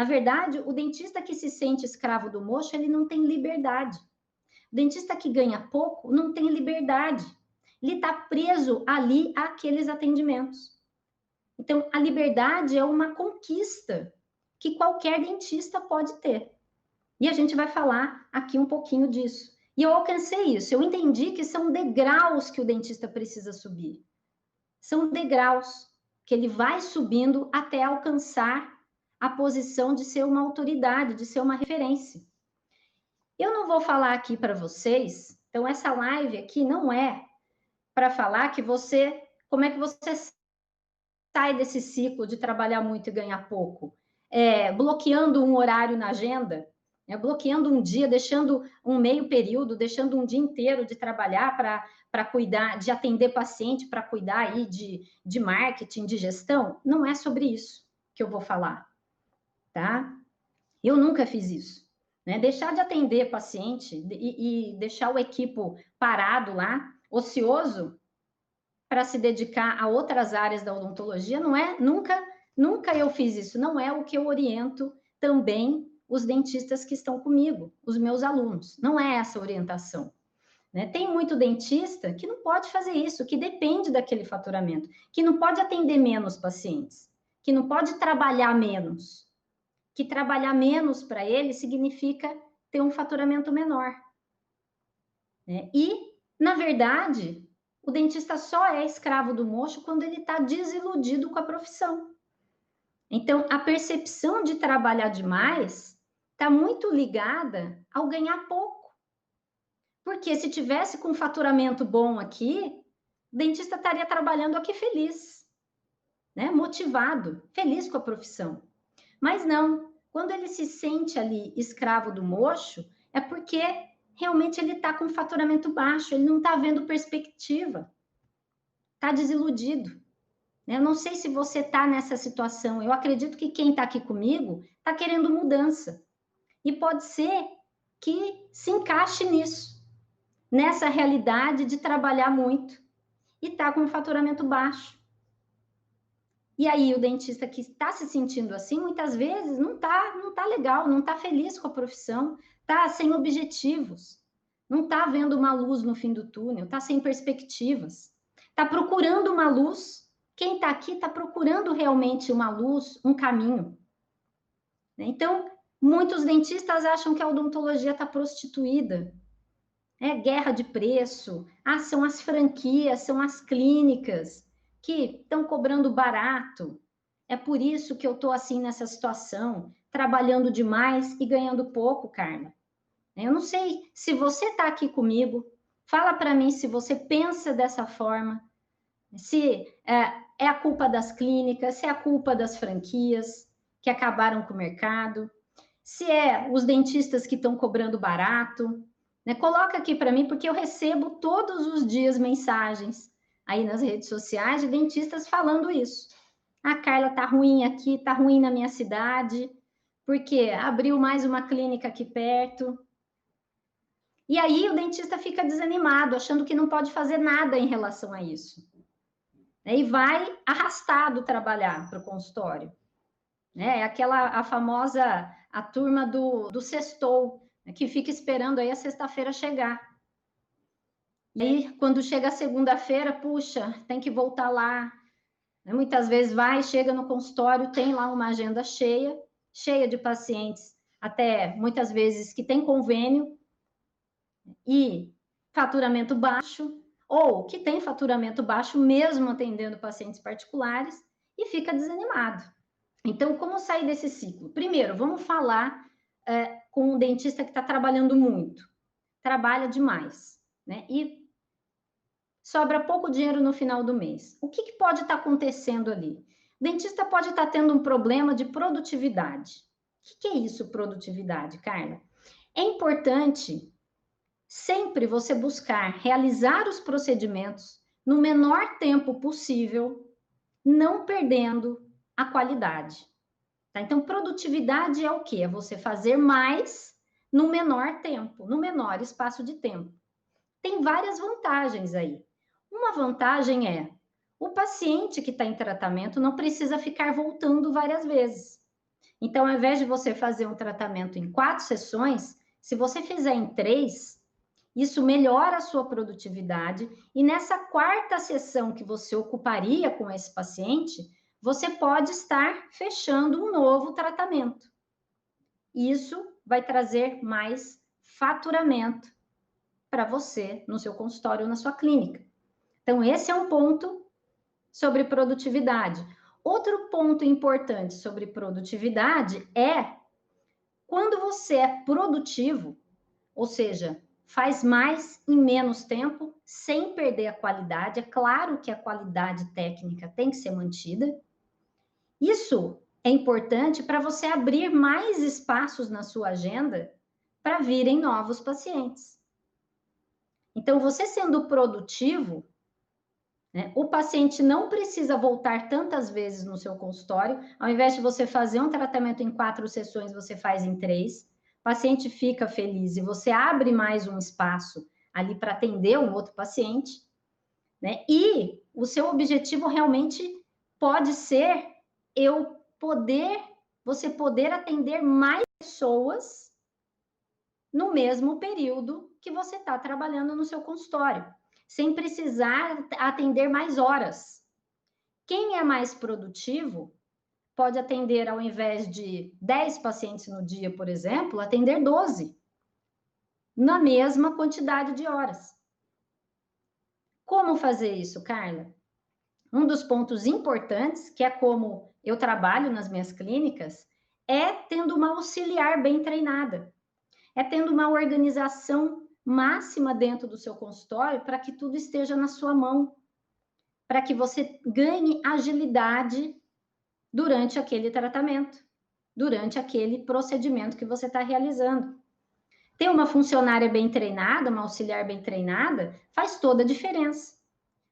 Na verdade, o dentista que se sente escravo do mocho, ele não tem liberdade. O dentista que ganha pouco não tem liberdade. Ele está preso ali àqueles atendimentos. Então, a liberdade é uma conquista que qualquer dentista pode ter. E a gente vai falar aqui um pouquinho disso. E eu alcancei isso. Eu entendi que são degraus que o dentista precisa subir. São degraus que ele vai subindo até alcançar a posição de ser uma autoridade, de ser uma referência. Eu não vou falar aqui para vocês, então essa live aqui não é para falar que você, como é que você sai desse ciclo de trabalhar muito e ganhar pouco, bloqueando um horário na agenda, bloqueando um dia, deixando um meio período, deixando um dia inteiro de trabalhar para cuidar, de atender paciente, para cuidar aí de marketing, de gestão. Não é sobre isso que eu vou falar, tá? Eu nunca fiz isso. Né? Deixar de atender paciente e deixar o equipo parado lá, ocioso, para se dedicar a outras áreas da odontologia, não é, nunca eu fiz isso, não é o que eu oriento também os dentistas que estão comigo, os meus alunos, não é essa orientação. Né? Tem muito dentista que não pode fazer isso, que depende daquele faturamento, que não pode atender menos pacientes, que não pode trabalhar menos, que trabalhar menos para ele significa ter um faturamento menor. Né? E, na verdade, o dentista só é escravo do mocho quando ele está desiludido com a profissão. Então, a percepção de trabalhar demais está muito ligada ao ganhar pouco. Porque se tivesse com um faturamento bom aqui, o dentista estaria trabalhando aqui feliz, né? Motivado, feliz com a profissão. Mas não, quando ele se sente ali escravo do mocho, é porque realmente ele está com faturamento baixo, ele não está vendo perspectiva, está desiludido. Eu não sei se você está nessa situação, eu acredito que quem está aqui comigo está querendo mudança. E pode ser que se encaixe nisso, nessa realidade de trabalhar muito e está com um faturamento baixo. E aí o dentista que está se sentindo assim, muitas vezes não tá legal, não está feliz com a profissão, está sem objetivos, não está vendo uma luz no fim do túnel, está sem perspectivas, está procurando uma luz. Quem está aqui está procurando realmente uma luz, um caminho. Então, muitos dentistas acham que a odontologia está prostituída. É guerra de preço, são as franquias, são as clínicas que estão cobrando barato. É por isso que eu estou assim nessa situação, trabalhando demais e ganhando pouco, Carla. Eu não sei se você está aqui comigo, fala para mim se você pensa dessa forma, se é a culpa das clínicas, se é a culpa das franquias que acabaram com o mercado, se é os dentistas que estão cobrando barato. Né? Coloca aqui para mim, porque eu recebo todos os dias mensagens aí nas redes sociais de dentistas falando isso. A Carla tá ruim aqui, tá ruim na minha cidade, porque abriu mais uma clínica aqui perto. E aí o dentista fica desanimado, achando que não pode fazer nada em relação a isso. E vai arrastado trabalhar para o consultório. É a famosa, a turma do sextou, que fica esperando aí a sexta-feira chegar. E aí, quando chega a segunda-feira, puxa, tem que voltar lá. Muitas vezes vai, chega no consultório, tem lá uma agenda cheia de pacientes, até muitas vezes que tem convênio e faturamento baixo, ou que tem faturamento baixo mesmo atendendo pacientes particulares e fica desanimado. Então, como sair desse ciclo? Primeiro, vamos falar com um dentista que está trabalhando muito, trabalha demais, né? E sobra pouco dinheiro no final do mês. O que pode estar acontecendo ali? O dentista pode estar tendo um problema de produtividade. O que é isso, produtividade, Carla? É importante sempre você buscar realizar os procedimentos no menor tempo possível, não perdendo a qualidade. Tá? Então, produtividade é o quê? É você fazer mais no menor tempo, no menor espaço de tempo. Tem várias vantagens aí. Uma vantagem é o paciente que está em tratamento não precisa ficar voltando várias vezes. Então, ao invés de você fazer um tratamento em 4 sessões, se você fizer em 3, isso melhora a sua produtividade. E nessa 4ª sessão que você ocuparia com esse paciente, você pode estar fechando um novo tratamento. Isso vai trazer mais faturamento para você no seu consultório ou na sua clínica. Então, esse é um ponto sobre produtividade. Outro ponto importante sobre produtividade é quando você é produtivo, ou seja, faz mais em menos tempo, sem perder a qualidade. É claro que a qualidade técnica tem que ser mantida. Isso é importante para você abrir mais espaços na sua agenda para virem novos pacientes. Então, você sendo produtivo, né, o paciente não precisa voltar tantas vezes no seu consultório. Ao invés de você fazer um tratamento em 4 sessões, você faz em 3. O paciente fica feliz e você abre mais um espaço ali para atender um outro paciente, né? E o seu objetivo realmente pode ser você poder atender mais pessoas no mesmo período que você está trabalhando no seu consultório, sem precisar atender mais horas. Quem é mais produtivo pode atender, ao invés de 10 pacientes no dia, por exemplo, atender 12, na mesma quantidade de horas. Como fazer isso, Carla? Um dos pontos importantes, que é como eu trabalho nas minhas clínicas, é tendo uma auxiliar bem treinada. É tendo uma organização máxima dentro do seu consultório para que tudo esteja na sua mão, para que você ganhe agilidade durante aquele tratamento, durante aquele procedimento que você está realizando. Ter uma funcionária bem treinada, uma auxiliar bem treinada, faz toda a diferença.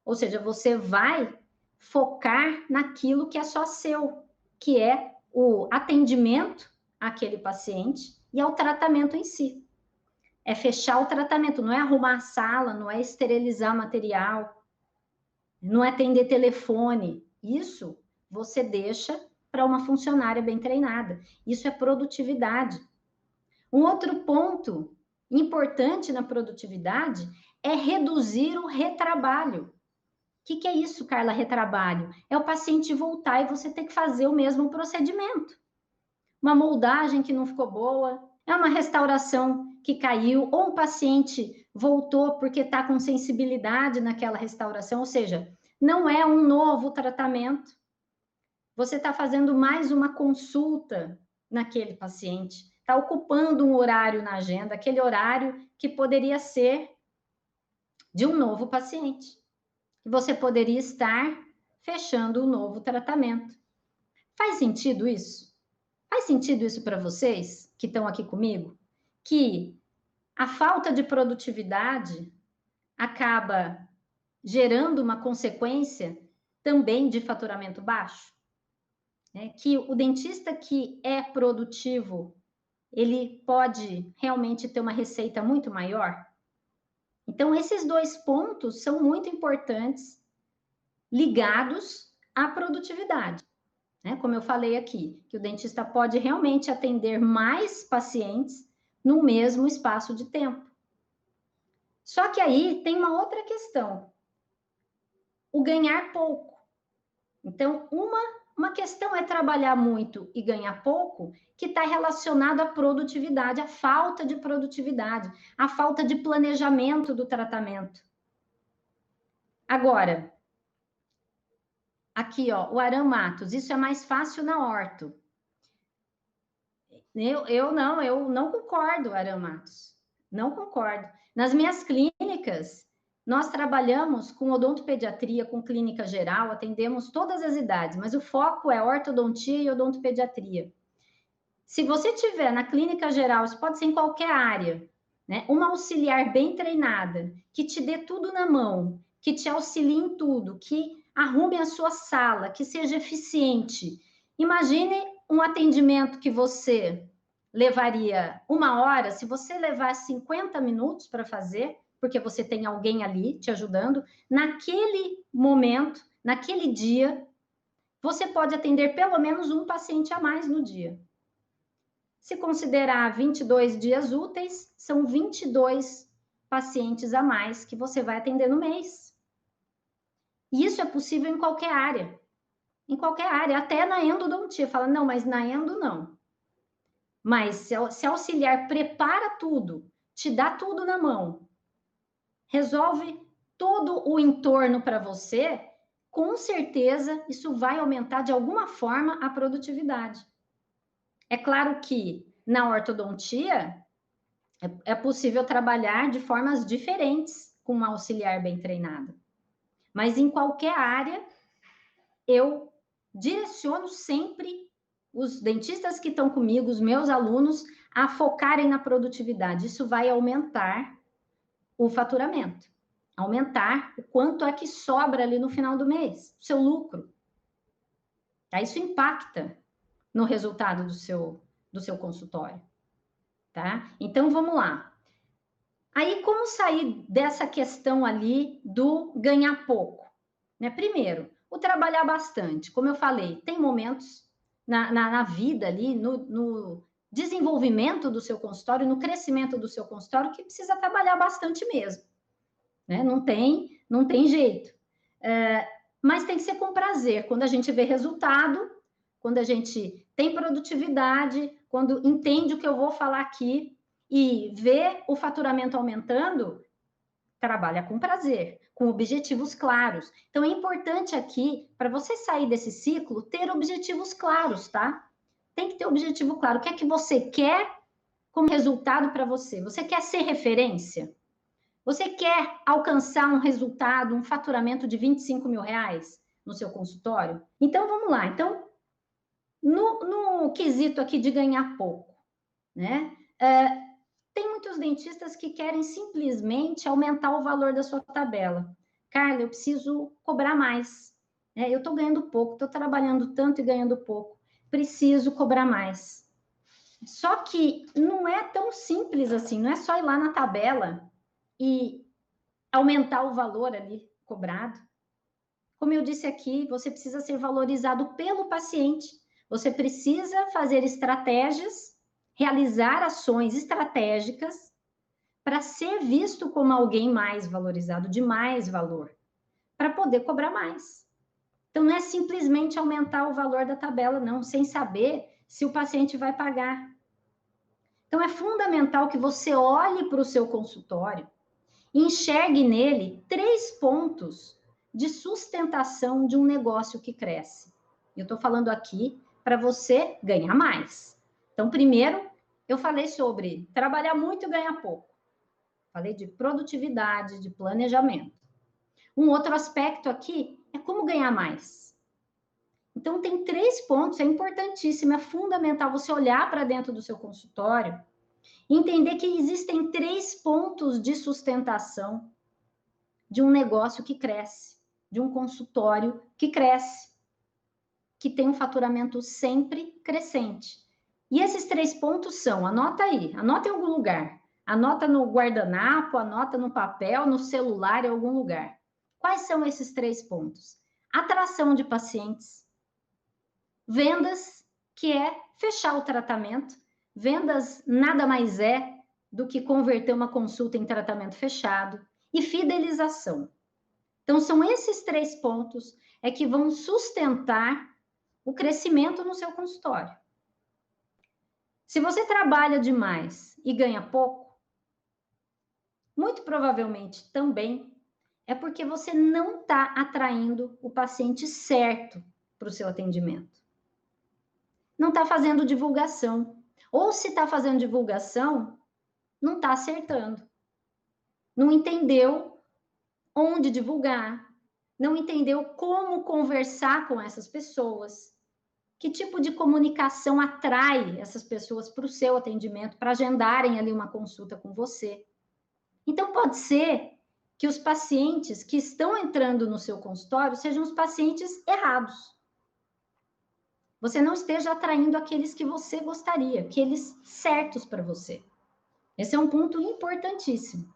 Ou seja, você vai focar naquilo que é só seu, que é o atendimento àquele paciente e ao tratamento em si. É fechar o tratamento, não é arrumar a sala, não é esterilizar material, não é atender telefone. Isso você deixa para uma funcionária bem treinada. Isso é produtividade. Um outro ponto importante na produtividade é reduzir o retrabalho. O que é isso, Carla, retrabalho? É o paciente voltar e você ter que fazer o mesmo procedimento. Uma moldagem que não ficou boa, é uma restauração que caiu, ou um paciente voltou porque está com sensibilidade naquela restauração, ou seja, não é um novo tratamento. Você está fazendo mais uma consulta naquele paciente, está ocupando um horário na agenda, aquele horário que poderia ser de um novo paciente. Que você poderia estar fechando um novo tratamento. Faz sentido isso? Faz sentido isso para vocês que estão aqui comigo? Que a falta de produtividade acaba gerando uma consequência também de faturamento baixo? Que o dentista que é produtivo, ele pode realmente ter uma receita muito maior? Então, esses 2 pontos são muito importantes, ligados à produtividade. Como eu falei aqui, que o dentista pode realmente atender mais pacientes no mesmo espaço de tempo. Só que aí tem uma outra questão, o ganhar pouco. Então, uma questão é trabalhar muito e ganhar pouco, que está relacionado à produtividade, à falta de produtividade, à falta de planejamento do tratamento. Agora, aqui, ó, o Aram Matos, isso é mais fácil na orto. Eu não concordo, Aram Matos. Não concordo. Nas minhas clínicas, nós trabalhamos com odontopediatria, com clínica geral, atendemos todas as idades, mas o foco é ortodontia e odontopediatria. Se você tiver na clínica geral, isso pode ser em qualquer área, né? Uma auxiliar bem treinada, que te dê tudo na mão, que te auxilie em tudo, que arrume a sua sala, que seja eficiente. Imagine um atendimento que você levaria 1 hora, se você levar 50 minutos para fazer, porque você tem alguém ali te ajudando, naquele momento, naquele dia, você pode atender pelo menos um paciente a mais no dia. Se considerar 22 dias úteis, são 22 pacientes a mais que você vai atender no mês. E isso é possível em qualquer área. Em qualquer área, até na endodontia. Fala, não, mas na endo não. Mas se auxiliar prepara tudo, te dá tudo na mão, resolve todo o entorno para você, com certeza isso vai aumentar de alguma forma a produtividade. É claro que na ortodontia é possível trabalhar de formas diferentes com uma auxiliar bem treinada. Mas em qualquer área, eu direciono sempre os dentistas que estão comigo, os meus alunos, a focarem na produtividade. Isso vai aumentar o faturamento, aumentar o quanto é que sobra ali no final do mês, o seu lucro. Tá? Isso impacta no resultado do seu consultório. Tá? Então, vamos lá. Aí, como sair dessa questão ali do ganhar pouco? Né? Primeiro, o trabalhar bastante. Como eu falei, tem momentos na vida ali, no desenvolvimento do seu consultório, no crescimento do seu consultório, que precisa trabalhar bastante mesmo. Né? Não tem jeito. Mas tem que ser com prazer. Quando a gente vê resultado, quando a gente tem produtividade, quando entende o que eu vou falar aqui e vê o faturamento aumentando, trabalha com prazer, com objetivos claros. Então, é importante aqui, para você sair desse ciclo, ter objetivos claros, tá? Tem que ter objetivo claro. O que é que você quer como resultado para você? Você quer ser referência? Você quer alcançar um resultado, um faturamento de 25 mil reais no seu consultório? Então, vamos lá. Então, no quesito aqui de ganhar pouco, né? Tem muitos dentistas que querem simplesmente aumentar o valor da sua tabela. Carla, eu preciso cobrar mais. Eu estou ganhando pouco, estou trabalhando tanto e ganhando pouco. Preciso cobrar mais. Só que não é tão simples assim, não é só ir lá na tabela e aumentar o valor ali cobrado. Como eu disse aqui, você precisa ser valorizado pelo paciente. Você precisa fazer estratégias, realizar ações estratégicas para ser visto como alguém mais valorizado, de mais valor, para poder cobrar mais. Então, não é simplesmente aumentar o valor da tabela, não, sem saber se o paciente vai pagar. Então, é fundamental que você olhe para o seu consultório e enxergue nele 3 pontos de sustentação de um negócio que cresce. Eu estou falando aqui para você ganhar mais. Então, primeiro, eu falei sobre trabalhar muito e ganhar pouco. Falei de produtividade, de planejamento. Um outro aspecto aqui é como ganhar mais. Então, tem 3 pontos, é importantíssimo, é fundamental você olhar para dentro do seu consultório e entender que existem 3 pontos de sustentação de um negócio que cresce, de um consultório que cresce, que tem um faturamento sempre crescente. E esses 3 pontos são, anota aí, anota em algum lugar, anota no guardanapo, anota no papel, no celular, em algum lugar. Quais são esses 3 pontos? Atração de pacientes, vendas, que é fechar o tratamento, vendas nada mais é do que converter uma consulta em tratamento fechado, e fidelização. Então, são esses 3 pontos que vão sustentar o crescimento no seu consultório. Se você trabalha demais e ganha pouco, muito provavelmente também é porque você não está atraindo o paciente certo para o seu atendimento. Não está fazendo divulgação. Ou se está fazendo divulgação, não está acertando. Não entendeu onde divulgar, não entendeu como conversar com essas pessoas, que tipo de comunicação atrai essas pessoas para o seu atendimento, para agendarem ali uma consulta com você. Então, pode ser que os pacientes que estão entrando no seu consultório sejam os pacientes errados. Você não esteja atraindo aqueles que você gostaria, aqueles certos para você. Esse é um ponto importantíssimo.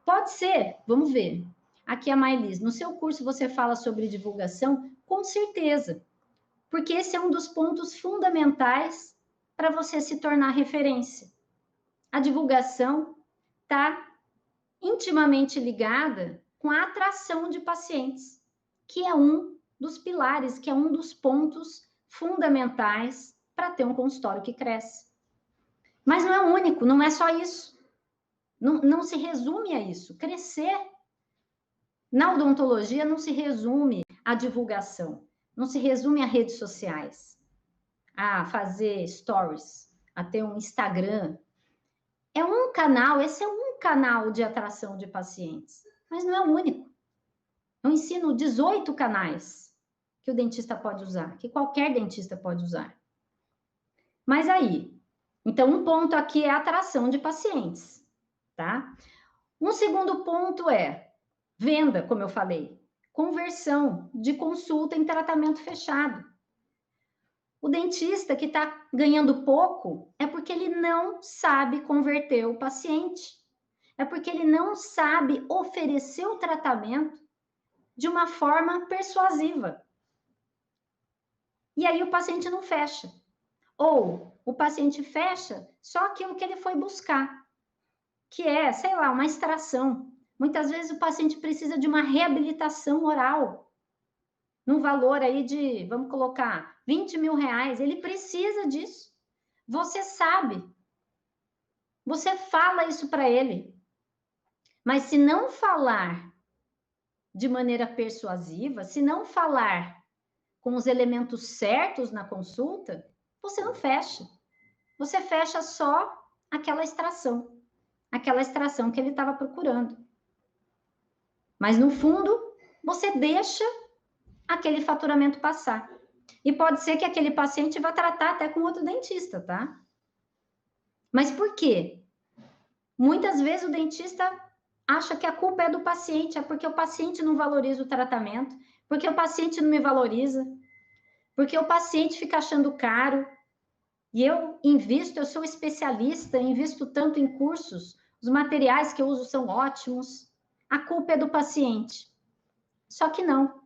Pode ser, vamos ver. Aqui a Mailis, no seu curso você fala sobre divulgação? Com certeza, porque esse é um dos pontos fundamentais para você se tornar referência. A divulgação está intimamente ligada com a atração de pacientes, que é um dos pilares, que é um dos pontos fundamentais para ter um consultório que cresce. Mas não é o único, não é só isso. Não se resume a isso. Crescer na odontologia não se resume à divulgação, não se resume a redes sociais, a fazer stories, a ter um Instagram. É um canal, esse é um canal de atração de pacientes, mas não é o único. Eu ensino 18 canais que o dentista pode usar, que qualquer dentista pode usar. Mas aí, então um ponto aqui é a atração de pacientes, tá? Um segundo ponto é venda, como eu falei, conversão de consulta em tratamento fechado. O dentista que está ganhando pouco é porque ele não sabe converter o paciente. É porque ele não sabe oferecer o tratamento de uma forma persuasiva. E aí o paciente não fecha. Ou o paciente fecha só aquilo que ele foi buscar, que é, sei lá, uma extração. Muitas vezes o paciente precisa de uma reabilitação oral, num valor aí de, vamos colocar, 20 mil reais. Ele precisa disso. Você sabe. Você fala isso para ele. Mas se não falar de maneira persuasiva, se não falar com os elementos certos na consulta, você não fecha. Você fecha só aquela extração que ele estava procurando. Mas no fundo, você deixa aquele faturamento passar. E pode ser que aquele paciente vá tratar até com outro dentista, tá? Mas por quê? Muitas vezes o dentista acha que a culpa é do paciente, é porque o paciente não valoriza o tratamento, porque o paciente não me valoriza, porque o paciente fica achando caro. E eu invisto, eu sou especialista, invisto tanto em cursos, os materiais que eu uso são ótimos. A culpa é do paciente. Só que não.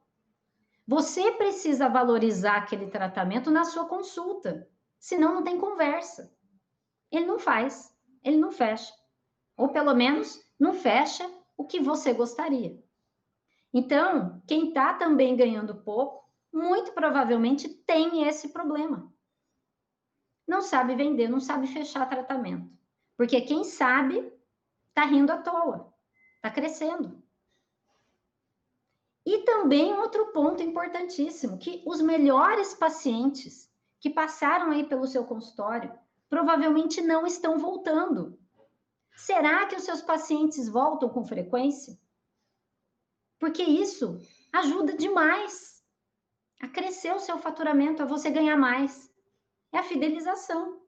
Você precisa valorizar aquele tratamento na sua consulta, senão não tem conversa. Ele não faz, ele não fecha. Ou pelo menos não fecha o que você gostaria. Então, quem está também ganhando pouco, muito provavelmente tem esse problema. Não sabe vender, não sabe fechar tratamento. Porque quem sabe está rindo à toa, está crescendo. E também outro ponto importantíssimo, que os melhores pacientes que passaram aí pelo seu consultório provavelmente não estão voltando. Será que os seus pacientes voltam com frequência? Porque isso ajuda demais a crescer o seu faturamento, a você ganhar mais. É a fidelização.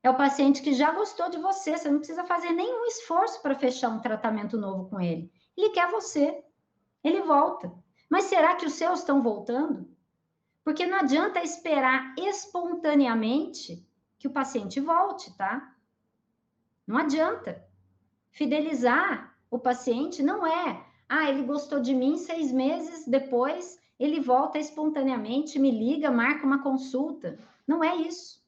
É o paciente que já gostou de você, você não precisa fazer nenhum esforço para fechar um tratamento novo com ele. Ele quer você, ele volta. Mas será que os seus estão voltando? Porque não adianta esperar espontaneamente que o paciente volte, tá? Não adianta. Fidelizar o paciente não é, ele gostou de mim 6 meses, depois ele volta espontaneamente, me liga, marca uma consulta. Não é isso.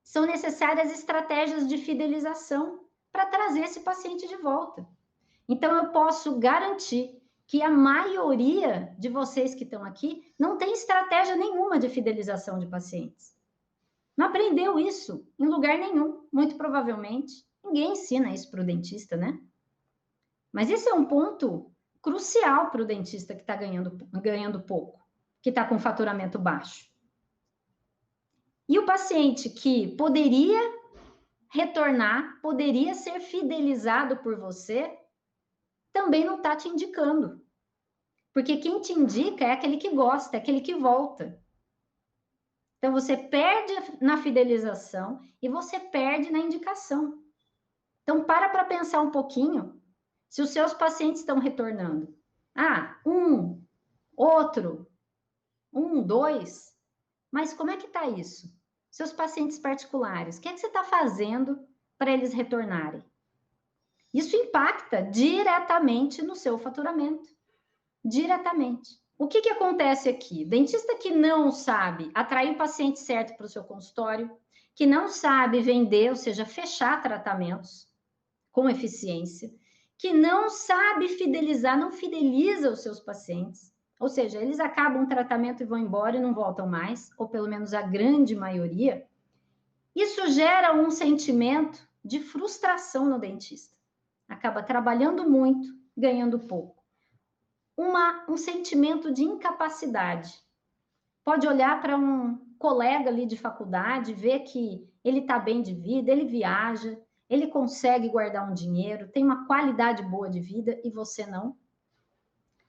São necessárias estratégias de fidelização para trazer esse paciente de volta. Então, eu posso garantir que a maioria de vocês que estão aqui não tem estratégia nenhuma de fidelização de pacientes. Não aprendeu isso em lugar nenhum, muito provavelmente. Ninguém ensina isso para o dentista, né? Mas esse é um ponto crucial para o dentista que está ganhando pouco, que está com faturamento baixo. E o paciente que poderia retornar, poderia ser fidelizado por você, também não está te indicando. Porque quem te indica é aquele que gosta, é aquele que volta. Então, você perde na fidelização e você perde na indicação. Então, para pensar um pouquinho se os seus pacientes estão retornando. Outro, 2. Mas como é que está isso? Seus pacientes particulares, o que é que você está fazendo para eles retornarem? Isso impacta diretamente no seu faturamento. Diretamente. O que acontece aqui? Dentista que não sabe atrair o paciente certo para o seu consultório, que não sabe vender, ou seja, fechar tratamentos com eficiência, que não sabe fidelizar, não fideliza os seus pacientes, ou seja, eles acabam o tratamento e vão embora e não voltam mais, ou pelo menos a grande maioria. Isso gera um sentimento de frustração no dentista. Acaba trabalhando muito, ganhando pouco. Um sentimento de incapacidade. Pode olhar para um colega ali de faculdade, ver que ele está bem de vida, ele viaja, ele consegue guardar um dinheiro, tem uma qualidade boa de vida e você não.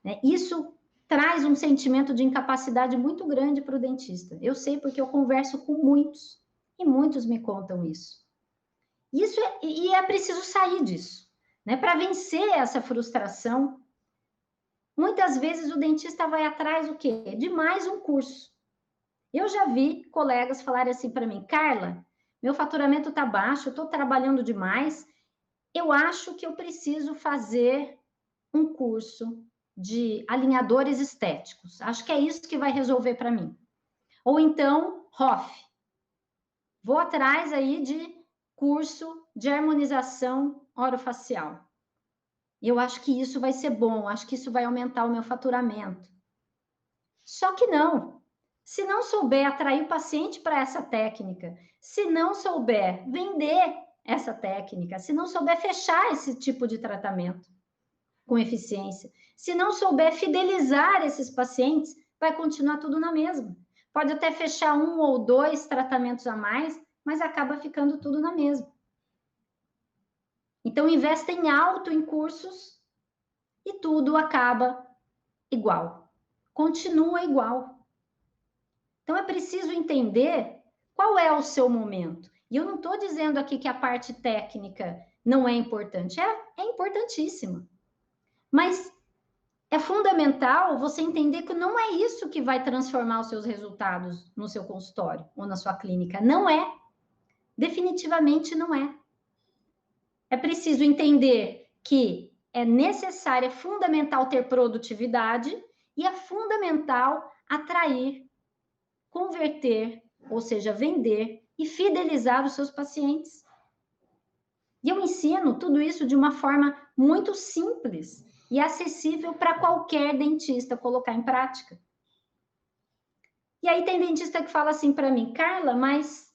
Né? Isso traz um sentimento de incapacidade muito grande para o dentista. Eu sei porque eu converso com muitos e muitos me contam isso. E é preciso sair disso, né? Para vencer essa frustração. Muitas vezes o dentista vai atrás do quê? De mais um curso. Eu já vi colegas falarem assim para mim, Carla, meu faturamento está baixo, eu estou trabalhando demais, eu acho que eu preciso fazer um curso de alinhadores estéticos. Acho que é isso que vai resolver para mim. Ou então, ROF. Vou atrás aí de curso de harmonização orofacial. Eu acho que isso vai ser bom, acho que isso vai aumentar o meu faturamento. Só que não. Se não souber atrair o paciente para essa técnica, se não souber vender essa técnica, se não souber fechar esse tipo de tratamento com eficiência, se não souber fidelizar esses pacientes, vai continuar tudo na mesma. Pode até fechar 1 ou 2 tratamentos a mais, mas acaba ficando tudo na mesma. Então, investem alto em cursos e tudo acaba igual. Continua igual. Então, é preciso entender qual é o seu momento. E eu não estou dizendo aqui que a parte técnica não é importante. É importantíssima. Mas é fundamental você entender que não é isso que vai transformar os seus resultados no seu consultório ou na sua clínica. Não é. Definitivamente não é. É preciso entender que é necessário, é fundamental ter produtividade e é fundamental atrair, converter, ou seja, vender e fidelizar os seus pacientes. E eu ensino tudo isso de uma forma muito simples e acessível para qualquer dentista colocar em prática. E aí tem dentista que fala assim para mim, Carla, mas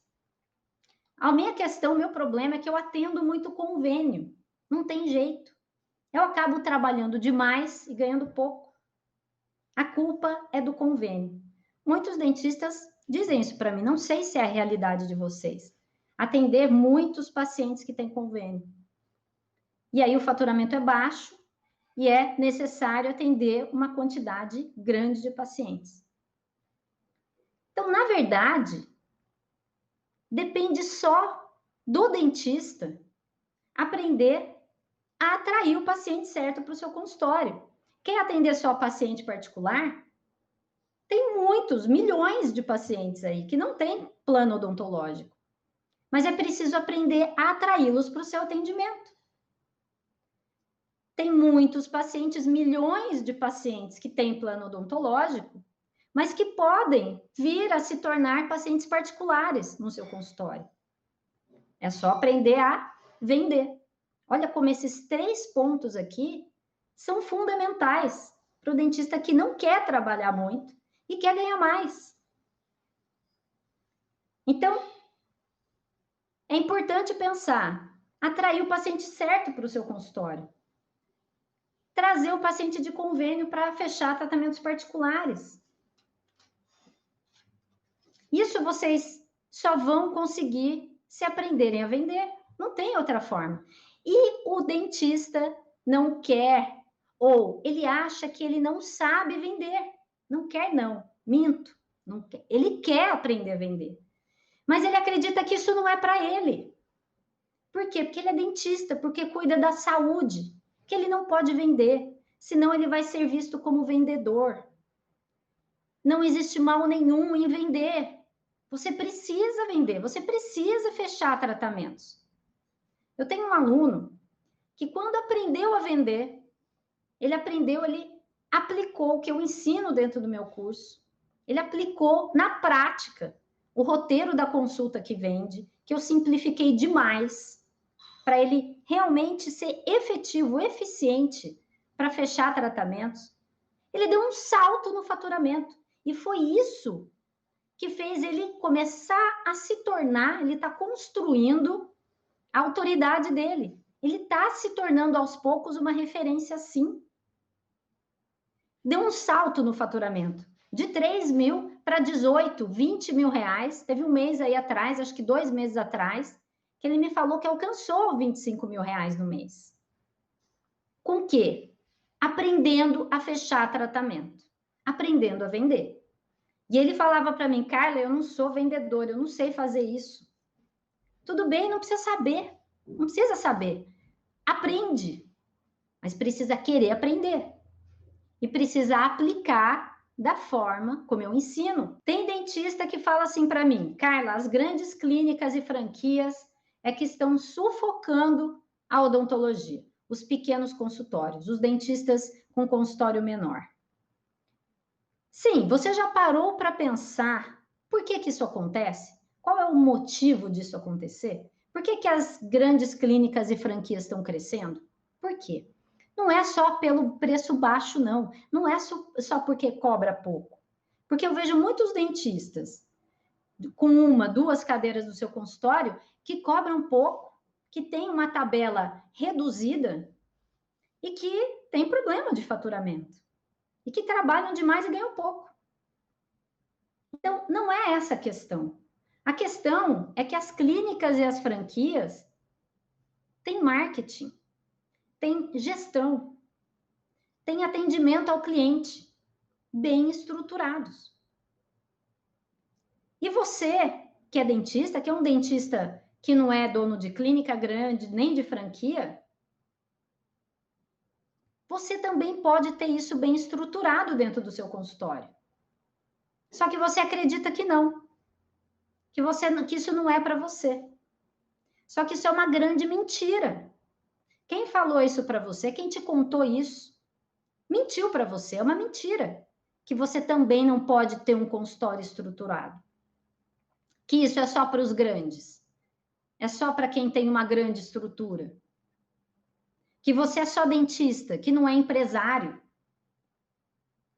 a minha questão, o meu problema é que eu atendo muito convênio. Não tem jeito. Eu acabo trabalhando demais e ganhando pouco. A culpa é do convênio. Muitos dentistas dizem isso para mim. Não sei se é a realidade de vocês. Atender muitos pacientes que têm convênio. E aí o faturamento é baixo e é necessário atender uma quantidade grande de pacientes. Então, na verdade, depende só do dentista aprender a atrair o paciente certo para o seu consultório. Quem atender só paciente particular, tem muitos, milhões de pacientes aí que não têm plano odontológico. Mas é preciso aprender a atraí-los para o seu atendimento. Tem muitos pacientes, milhões de pacientes que têm plano odontológico, mas que podem vir a se tornar pacientes particulares no seu consultório. É só aprender a vender. Olha como esses 3 pontos aqui são fundamentais para o dentista que não quer trabalhar muito e quer ganhar mais. Então, é importante pensar, atrair o paciente certo para o seu consultório. Trazer o paciente de convênio para fechar tratamentos particulares. Isso vocês só vão conseguir se aprenderem a vender. Não tem outra forma. E o dentista não quer, ou ele acha que ele não sabe vender. Não quer, não. Minto. Não quer. Ele quer aprender a vender. Mas ele acredita que isso não é para ele. Por quê? Porque ele é dentista, porque cuida da saúde, que ele não pode vender, senão ele vai ser visto como vendedor. Não existe mal nenhum em vender. Você precisa vender, você precisa fechar tratamentos. Eu tenho um aluno que quando aprendeu a vender, ele aprendeu ali aplicou o que eu ensino dentro do meu curso, ele aplicou na prática o roteiro da consulta que vende, que eu simplifiquei demais para ele realmente ser efetivo, eficiente para fechar tratamentos. Ele deu um salto no faturamento e foi isso que fez ele começar a se tornar, ele está construindo a autoridade dele. Ele está se tornando aos poucos uma referência, sim. Deu um salto no faturamento, de 3 mil para 18, 20 mil reais. Teve um mês aí atrás, acho que 2 meses atrás, que ele me falou que alcançou 25 mil reais no mês. Com o quê? Aprendendo a fechar tratamento, aprendendo a vender. E ele falava para mim, Carla, eu não sou vendedor, eu não sei fazer isso. Tudo bem, não precisa saber, não precisa saber. Aprende, mas precisa querer aprender. E precisa aplicar da forma como eu ensino. Tem dentista que fala assim para mim, Carla, as grandes clínicas e franquias é que estão sufocando a odontologia, os pequenos consultórios, os dentistas com consultório menor. Sim, você já parou para pensar por que isso acontece? Qual é o motivo disso acontecer? Por que as grandes clínicas e franquias estão crescendo? Por quê? Não é só pelo preço baixo, não. Não é só porque cobra pouco. Porque eu vejo muitos dentistas com uma, duas cadeiras no seu consultório que cobram pouco, que tem uma tabela reduzida e que tem problema de faturamento. E que trabalham demais e ganham pouco. Então, não é essa a questão. A questão é que as clínicas e as franquias têm marketing, têm gestão, têm atendimento ao cliente bem estruturados. E você, que é dentista, que é um dentista que não é dono de clínica grande, nem de franquia, você também pode ter isso bem estruturado dentro do seu consultório. Só que você acredita que não, que isso não é para você. Só que isso é uma grande mentira. Quem falou isso para você, quem te contou isso, mentiu para você, é uma mentira. Que você também não pode ter um consultório estruturado. Que isso é só para os grandes. É só para quem tem uma grande estrutura. Que você é só dentista, que não é empresário.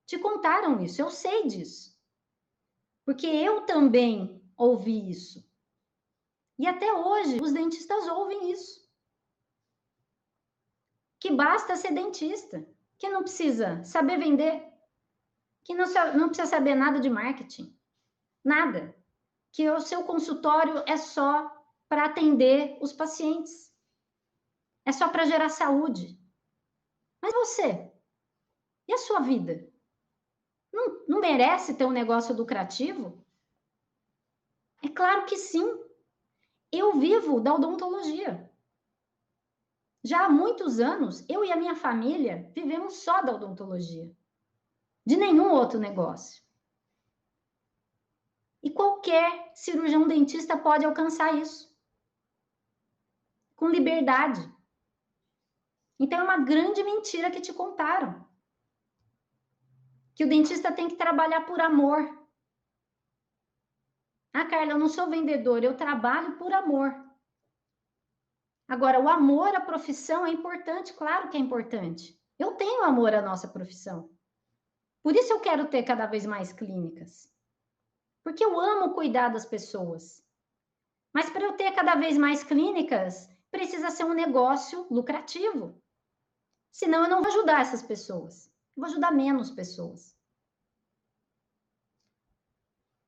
Te contaram isso, eu sei disso. Porque eu também ouvi isso. E até hoje os dentistas ouvem isso. Que basta ser dentista, que não precisa saber vender, que não precisa saber nada de marketing, nada. Que o seu consultório é só para atender os pacientes, é só para gerar saúde. Mas você, e a sua vida? Não merece ter um negócio lucrativo? É claro que sim. Eu vivo da odontologia. Já há muitos anos, eu e a minha família vivemos só da odontologia, de nenhum outro negócio. E qualquer cirurgião dentista pode alcançar isso, com liberdade. Então, é uma grande mentira que te contaram. Que o dentista tem que trabalhar por amor. Ah, Carla, eu não sou vendedor, eu trabalho por amor. Agora, o amor à profissão é importante, claro que é importante. Eu tenho amor à nossa profissão. Por isso eu quero ter cada vez mais clínicas. Porque eu amo cuidar das pessoas. Mas para eu ter cada vez mais clínicas, precisa ser um negócio lucrativo. Senão eu não vou ajudar essas pessoas. Eu vou ajudar menos pessoas.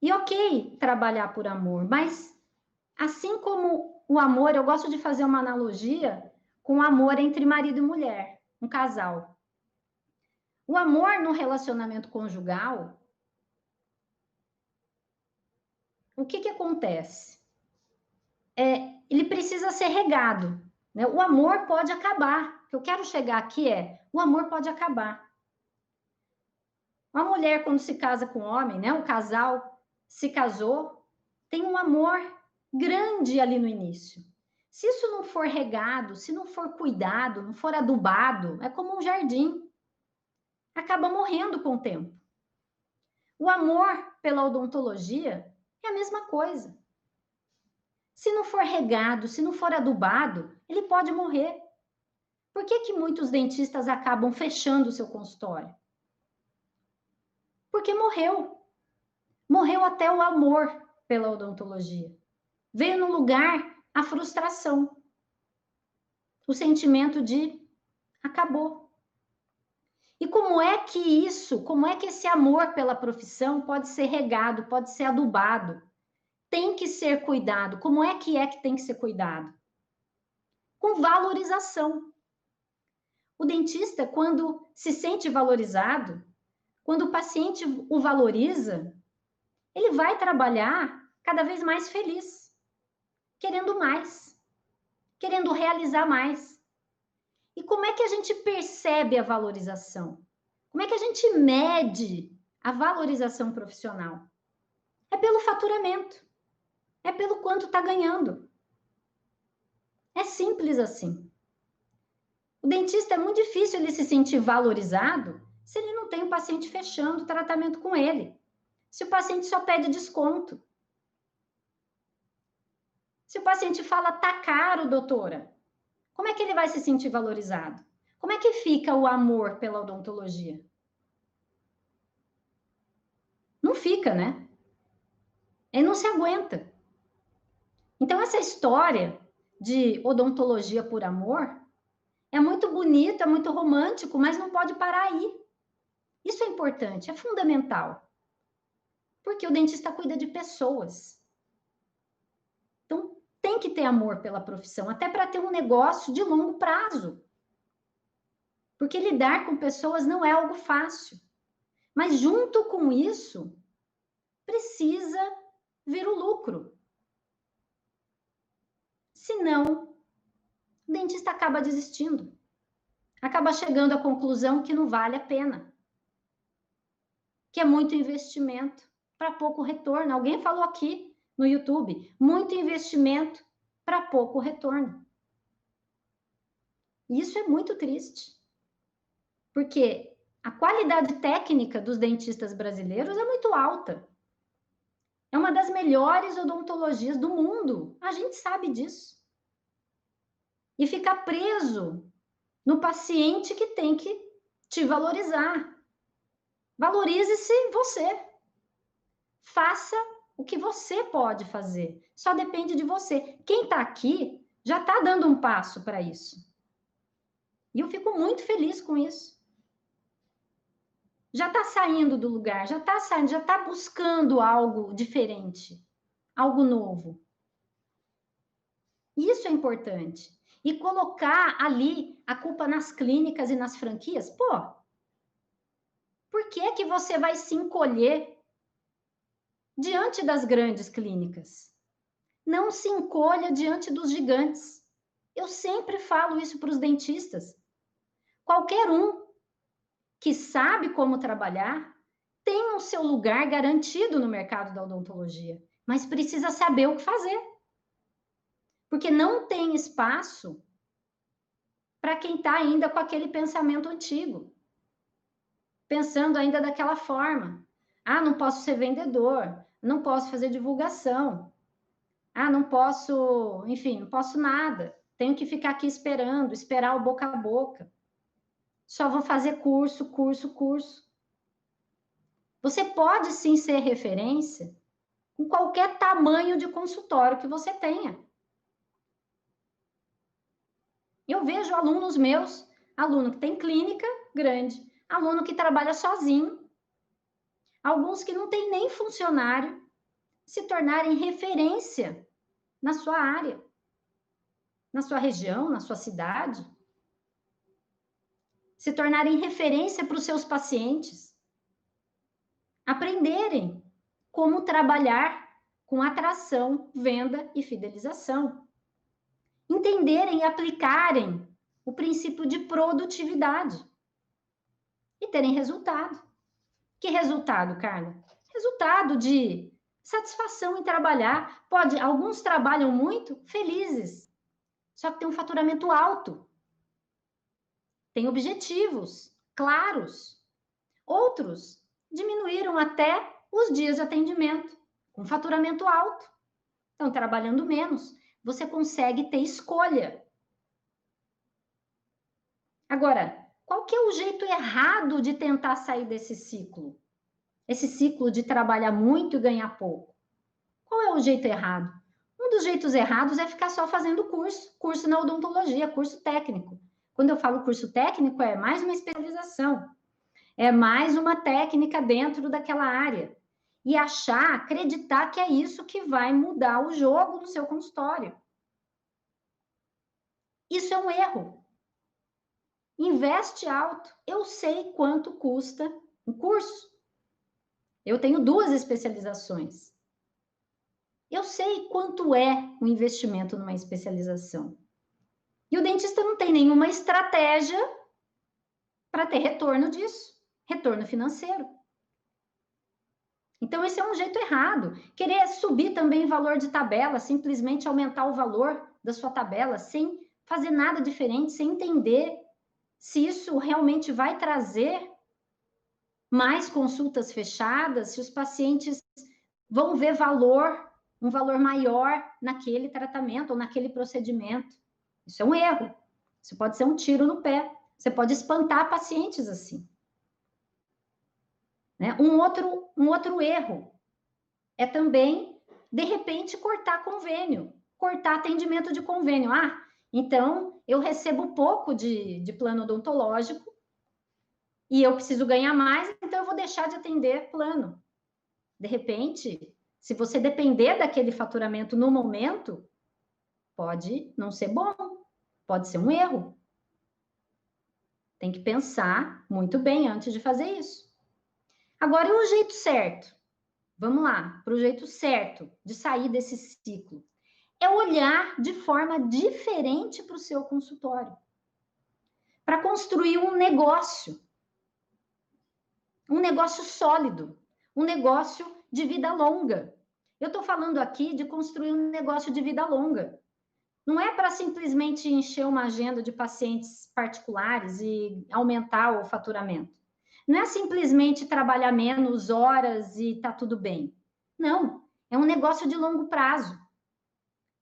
E ok, trabalhar por amor, mas assim como o amor, eu gosto de fazer uma analogia com o amor entre marido e mulher, um casal. O amor no relacionamento conjugal, o que acontece? Ele precisa ser regado, né? O amor pode acabar. O que eu quero chegar aqui o amor pode acabar. Uma mulher, quando se casa com um homem, né? O casal se casou, tem um amor grande ali no início. Se isso não for regado, se não for cuidado, não for adubado, é como um jardim. acaba morrendo com o tempo. O amor pela odontologia é a mesma coisa. Se não for regado, se não for adubado, ele pode morrer. Por que que muitos dentistas acabam fechando o seu consultório? Porque morreu. Morreu até o amor pela odontologia. Veio no lugar a frustração. O sentimento de acabou. E como é que esse amor pela profissão pode ser regado, pode ser adubado? Tem que ser cuidado. Como é que tem que ser cuidado? Com valorização. O dentista, quando se sente valorizado, quando o paciente o valoriza, ele vai trabalhar cada vez mais feliz, querendo mais, querendo realizar mais. E como é que a gente percebe a valorização? Como é que a gente mede a valorização profissional? É pelo faturamento, é pelo quanto está ganhando. É simples assim. O dentista é muito difícil ele se sentir valorizado se ele não tem o paciente fechando o tratamento com ele. Se o paciente só pede desconto. Se o paciente fala, tá caro, doutora, como é que ele vai se sentir valorizado? Como é que fica o amor pela odontologia? Não fica, né? Ele não se aguenta. Então, essa história de odontologia por amor é muito bonito, é muito romântico, mas não pode parar aí. Isso é importante, é fundamental. Porque o dentista cuida de pessoas. Então, tem que ter amor pela profissão, até para ter um negócio de longo prazo. Porque lidar com pessoas não é algo fácil. Mas, junto com isso, precisa vir o lucro. Senão, o dentista acaba desistindo. Acaba chegando à conclusão que não vale a pena. Que é muito investimento para pouco retorno. Alguém falou aqui no YouTube, muito investimento para pouco retorno. E isso é muito triste. Porque a qualidade técnica dos dentistas brasileiros é muito alta. É uma das melhores odontologias do mundo. A gente sabe disso. E ficar preso no paciente que tem que te valorizar. Valorize-se você. Faça o que você pode fazer. Só depende de você. Quem está aqui já está dando um passo para isso. E eu fico muito feliz com isso. Já está saindo do lugar, já está saindo, já está buscando algo diferente, algo novo. Isso é importante. E colocar ali a culpa nas clínicas e nas franquias, pô, por que que você vai se encolher diante das grandes clínicas? Não se encolha diante dos gigantes. Eu sempre falo isso para os dentistas. Qualquer um que sabe como trabalhar tem o seu lugar garantido no mercado da odontologia, mas precisa saber o que fazer. Porque não tem espaço para quem está ainda com aquele pensamento antigo. Pensando ainda daquela forma. Ah, não posso ser vendedor, não posso fazer divulgação. Ah, não posso, enfim, não posso nada. Tenho que ficar aqui esperando, esperar o boca a boca. Só vou fazer curso, curso, curso. Você pode sim ser referência com qualquer tamanho de consultório que você tenha. Eu vejo alunos meus, aluno que tem clínica grande, aluno que trabalha sozinho, alguns que não tem nem funcionário, se tornarem referência na sua área, na sua região, na sua cidade. Se tornarem referência para os seus pacientes. Aprenderem como trabalhar com atração, venda e fidelização. Entenderem e aplicarem o princípio de produtividade. E terem resultado. Que resultado, Carla? Resultado de satisfação em trabalhar. Alguns trabalham muito felizes, só que tem um faturamento alto. Tem objetivos claros. Outros diminuíram até os dias de atendimento, com faturamento alto. Então, trabalhando menos, você consegue ter escolha. Agora, qual que é o jeito errado de tentar sair desse ciclo? Esse ciclo de trabalhar muito e ganhar pouco. Qual é o jeito errado? Um dos jeitos errados é ficar só fazendo curso na odontologia, curso técnico. Quando eu falo curso técnico, é mais uma especialização, é mais uma técnica dentro daquela área. E achar, acreditar que é isso que vai mudar o jogo no seu consultório. Isso é um erro. Investe alto. Eu sei quanto custa um curso. Eu tenho 2 especializações. Eu sei quanto é o investimento numa especialização. E o dentista não tem nenhuma estratégia para ter retorno disso, retorno financeiro. Então, esse é um jeito errado. Querer subir também o valor de tabela, simplesmente aumentar o valor da sua tabela, sem fazer nada diferente, sem entender se isso realmente vai trazer mais consultas fechadas, se os pacientes vão ver valor, um valor maior naquele tratamento ou naquele procedimento. Isso é um erro. Isso pode ser um tiro no pé. Você pode espantar pacientes assim. Né? Um outro erro é também, de repente, cortar convênio, cortar atendimento de convênio. Ah, então eu recebo pouco de plano odontológico e eu preciso ganhar mais, então eu vou deixar de atender plano. De repente, se você depender daquele faturamento no momento, pode não ser bom, pode ser um erro. Tem que pensar muito bem antes de fazer isso. Agora, e o jeito certo? Vamos lá, para o jeito certo de sair desse ciclo. É olhar de forma diferente para o seu consultório. Para construir um negócio sólido, um negócio de vida longa. Eu estou falando aqui de construir um negócio de vida longa. Não é para simplesmente encher uma agenda de pacientes particulares e aumentar o faturamento. Não é simplesmente trabalhar menos horas e tá tudo bem. Não, é um negócio de longo prazo.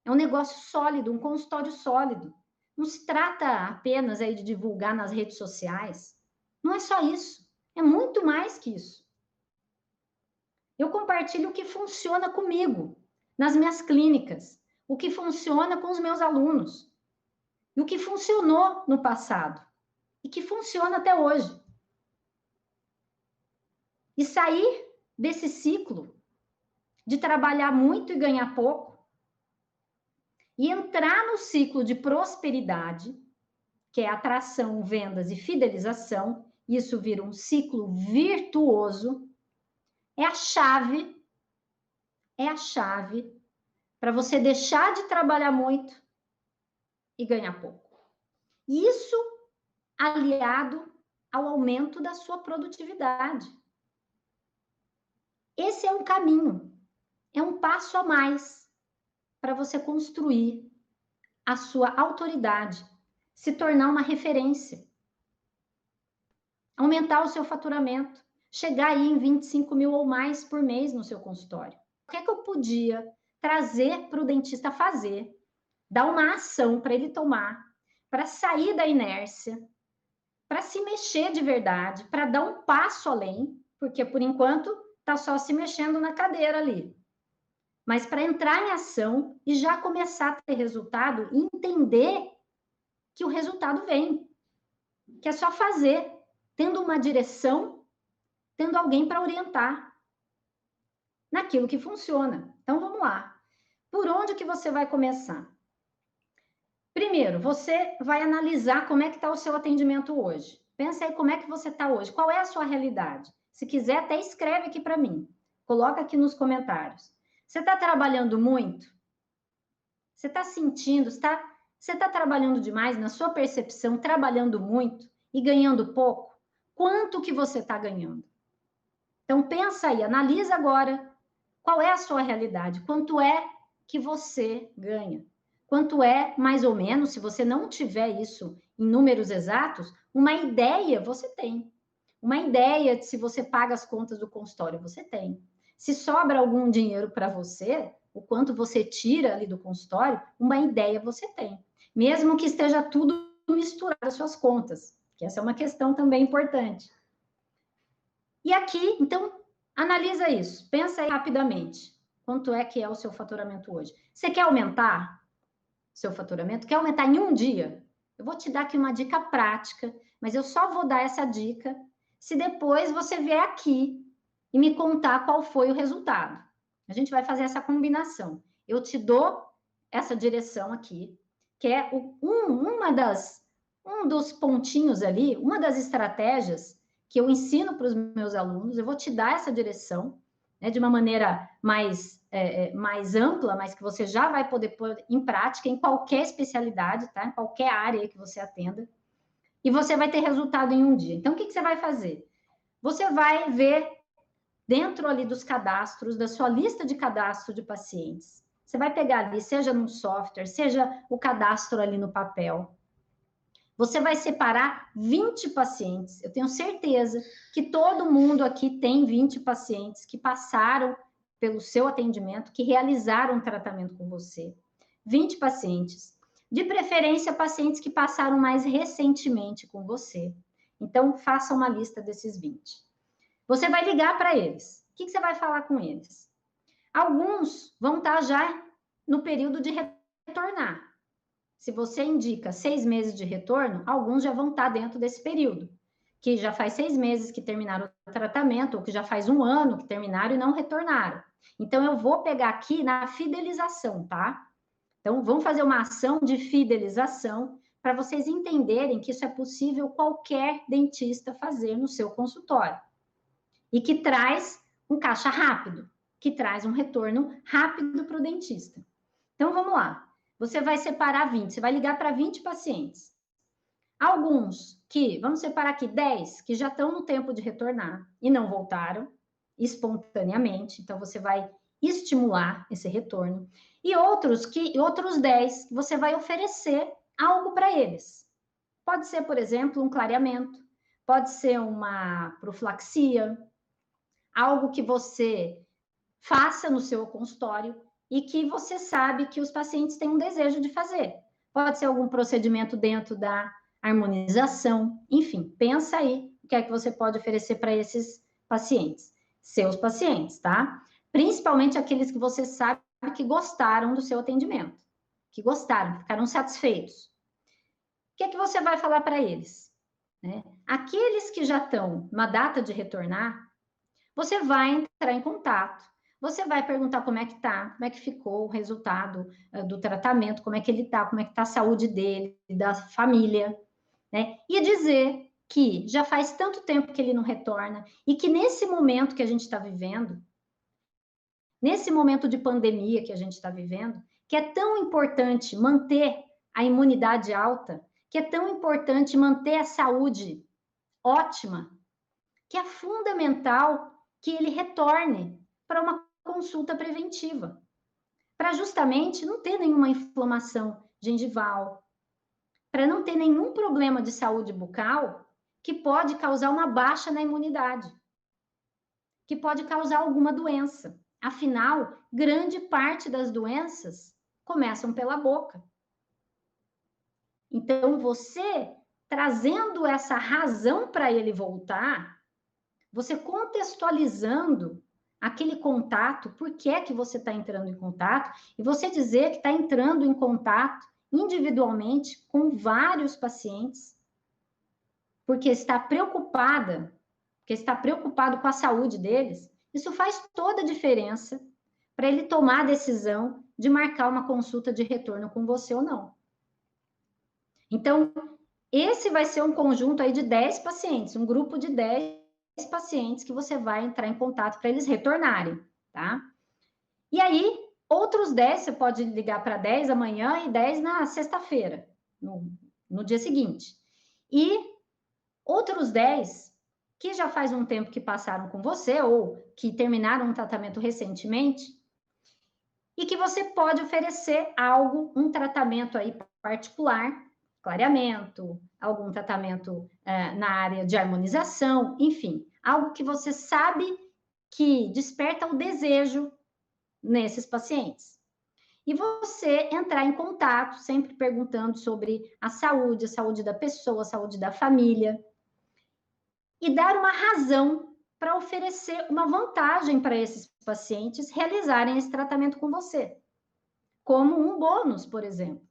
É um negócio sólido, um consultório sólido. Não se trata apenas aí de divulgar nas redes sociais. Não é só isso. É muito mais que isso. Eu compartilho o que funciona comigo, nas minhas clínicas, o que funciona com os meus alunos, e o que funcionou no passado, e que funciona até hoje. E sair desse ciclo de trabalhar muito e ganhar pouco, e entrar no ciclo de prosperidade, que é atração, vendas e fidelização, isso vira um ciclo virtuoso, é a chave para você deixar de trabalhar muito e ganhar pouco. Isso aliado ao aumento da sua produtividade. Esse é um caminho, é um passo a mais para você construir a sua autoridade, se tornar uma referência, aumentar o seu faturamento, chegar aí em 25 mil ou mais por mês no seu consultório. O que é que eu podia trazer para o dentista fazer, dar uma ação para ele tomar, para sair da inércia, para se mexer de verdade, para dar um passo além, porque por enquanto está só se mexendo na cadeira ali. Mas para entrar em ação e já começar a ter resultado e entender que o resultado vem, que é só fazer, tendo uma direção, tendo alguém para orientar naquilo que funciona. Então vamos lá. Por onde que você vai começar? Primeiro, você vai analisar como é que está o seu atendimento hoje. Pensa aí como é que você está hoje, qual é a sua realidade. Se quiser, até escreve aqui para mim. Coloca aqui nos comentários. Você está trabalhando muito? Você está sentindo? Você está trabalhando demais na sua percepção, trabalhando muito e ganhando pouco? Quanto que você está ganhando? Então, pensa aí, analisa agora qual é a sua realidade, quanto é que você ganha. Quanto é, mais ou menos, se você não tiver isso em números exatos, uma ideia você tem. uma ideia de se você paga as contas do consultório, você tem. Se sobra algum dinheiro para você, o quanto você tira ali do consultório, uma ideia você tem. Mesmo que esteja tudo misturado as suas contas, que essa é uma questão também importante. E aqui, então, analisa isso. Pensa aí rapidamente. Quanto é que é o seu faturamento hoje? Você quer aumentar seu faturamento? Quer aumentar em um dia? Eu vou te dar aqui uma dica prática, mas eu só vou dar essa dica se depois você vier aqui e me contar qual foi o resultado. A gente vai fazer essa combinação. Eu te dou essa direção aqui, que é um dos pontinhos ali, uma das estratégias que eu ensino para os meus alunos. Eu vou te dar essa direção, né, de uma maneira mais ampla, mas que você já vai poder pôr em prática em qualquer especialidade, tá? Em qualquer área que você atenda. E você vai ter resultado em um dia. Então, o que você vai fazer? Você vai ver dentro ali dos cadastros, da sua lista de cadastro de pacientes. Você vai pegar ali, seja no software, seja o cadastro ali no papel. Você vai separar 20 pacientes. Eu tenho certeza que todo mundo aqui tem 20 pacientes que passaram pelo seu atendimento, que realizaram um tratamento com você. 20 pacientes. De preferência, pacientes que passaram mais recentemente com você. Então, faça uma lista desses 20. Você vai ligar para eles. O que você vai falar com eles? Alguns vão estar já no período de retornar. Se você indica 6 meses de retorno, alguns já vão estar dentro desse período, que já faz 6 meses que terminaram o tratamento, ou que já faz 1 ano que terminaram e não retornaram. Então, eu vou pegar aqui na fidelização, tá? Então, vamos fazer uma ação de fidelização para vocês entenderem que isso é possível qualquer dentista fazer no seu consultório. E que traz um caixa rápido, que traz um retorno rápido para o dentista. Então, vamos lá. Você vai separar 20, você vai ligar para 20 pacientes. Alguns que, vamos separar aqui 10, que já estão no tempo de retornar e não voltaram espontaneamente. Então, você vai estimular esse retorno. E outros 10 que você vai oferecer algo para eles. Pode ser, por exemplo, um clareamento, pode ser uma profilaxia, algo que você faça no seu consultório e que você sabe que os pacientes têm um desejo de fazer. Pode ser algum procedimento dentro da harmonização, enfim, pensa aí o que é que você pode oferecer para esses pacientes, seus pacientes, tá? Principalmente aqueles que você sabe que gostaram do seu atendimento, que gostaram, ficaram satisfeitos. O que é que você vai falar para eles? Né? Aqueles que já estão na data de retornar, você vai entrar em contato, você vai perguntar como é que tá, como é que ficou o resultado do tratamento, como é que ele tá, como é que tá a saúde dele, da família, né? E dizer que já faz tanto tempo que ele não retorna e que nesse momento que a gente está vivendo, nesse momento de pandemia que a gente está vivendo, que é tão importante manter a imunidade alta, que é tão importante manter a saúde ótima, que é fundamental que ele retorne para uma consulta preventiva, para justamente não ter nenhuma inflamação gengival, para não ter nenhum problema de saúde bucal que pode causar uma baixa na imunidade, que pode causar alguma doença. Afinal, grande parte das doenças começam pela boca. Então, você trazendo essa razão para ele voltar, você contextualizando aquele contato, por que é que você está entrando em contato, e você dizer que está entrando em contato individualmente com vários pacientes, porque está preocupada, porque está preocupado com a saúde deles, isso faz toda a diferença para ele tomar a decisão de marcar uma consulta de retorno com você ou não. Então, esse vai ser um conjunto aí de 10 pacientes, um grupo de 10 pacientes que você vai entrar em contato para eles retornarem, tá? E aí, outros 10, você pode ligar para 10 amanhã e 10 na sexta-feira, no dia seguinte. E outros 10 que já faz um tempo que passaram com você ou que terminaram um tratamento recentemente e que você pode oferecer algo, um tratamento aí particular clareamento, algum tratamento na área de harmonização, enfim, algo que você sabe que desperta o desejo nesses pacientes. E você entrar em contato, sempre perguntando sobre a saúde da pessoa, a saúde da família, e dar uma razão para oferecer uma vantagem para esses pacientes realizarem esse tratamento com você, como um bônus, por exemplo.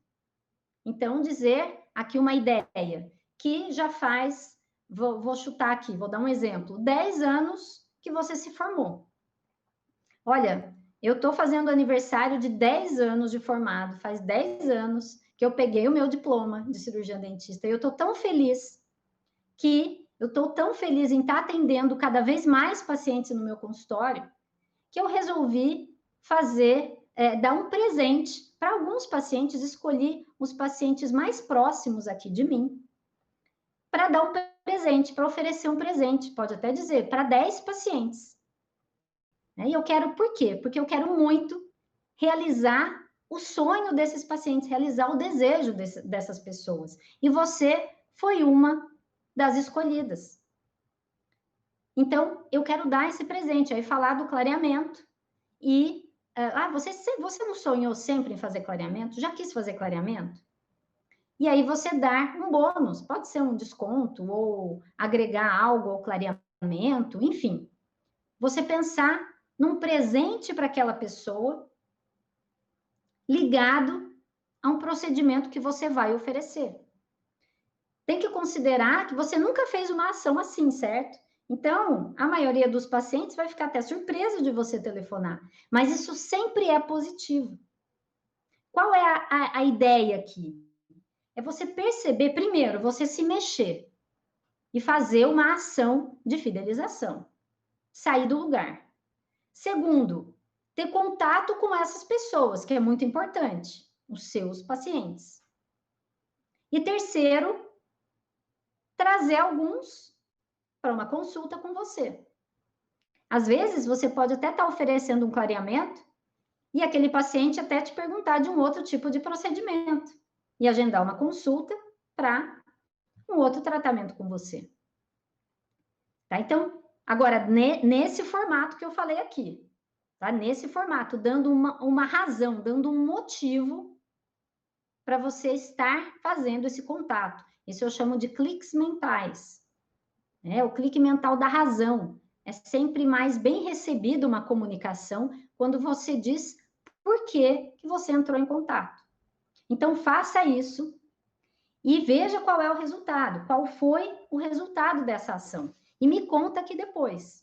Então, dizer aqui uma ideia que já faz, vou chutar aqui, vou dar um exemplo, 10 anos que você se formou. Olha, eu estou fazendo aniversário de 10 anos de formado, faz 10 anos que eu peguei o meu diploma de cirurgiã dentista, e eu estou tão feliz em estar atendendo cada vez mais pacientes no meu consultório, que eu resolvi dar um presente para alguns pacientes, escolhi os pacientes mais próximos aqui de mim, para dar um presente, para oferecer um presente, pode até dizer, para 10 pacientes. E eu quero, por quê? Porque eu quero muito realizar o sonho desses pacientes, realizar o desejo dessas pessoas. E você foi uma das escolhidas. Então, eu quero dar esse presente, aí falar do clareamento. E, você não sonhou sempre em fazer clareamento? Já quis fazer clareamento? E aí você dar um bônus, pode ser um desconto, ou agregar algo ao clareamento, enfim. Você pensar num presente para aquela pessoa ligado a um procedimento que você vai oferecer. Tem que considerar que você nunca fez uma ação assim, certo? Então, a maioria dos pacientes vai ficar até surpresa de você telefonar, mas isso sempre é positivo. Qual é a ideia aqui? É você perceber, primeiro, você se mexer e fazer uma ação de fidelização, sair do lugar. Segundo, ter contato com essas pessoas, que é muito importante, os seus pacientes. E terceiro, trazer alguns para uma consulta com você. Às vezes, você pode até estar oferecendo um clareamento e aquele paciente até te perguntar de um outro tipo de procedimento e agendar uma consulta para um outro tratamento com você. Tá? Então, agora, nesse formato que eu falei aqui, tá? Nesse formato, dando uma razão, dando um motivo para você estar fazendo esse contato. Isso eu chamo de cliques mentais. O clique mental da razão. É sempre mais bem recebido uma comunicação quando você diz por que você entrou em contato. Então, faça isso e veja qual é o resultado, qual foi o resultado dessa ação. E me conta aqui depois.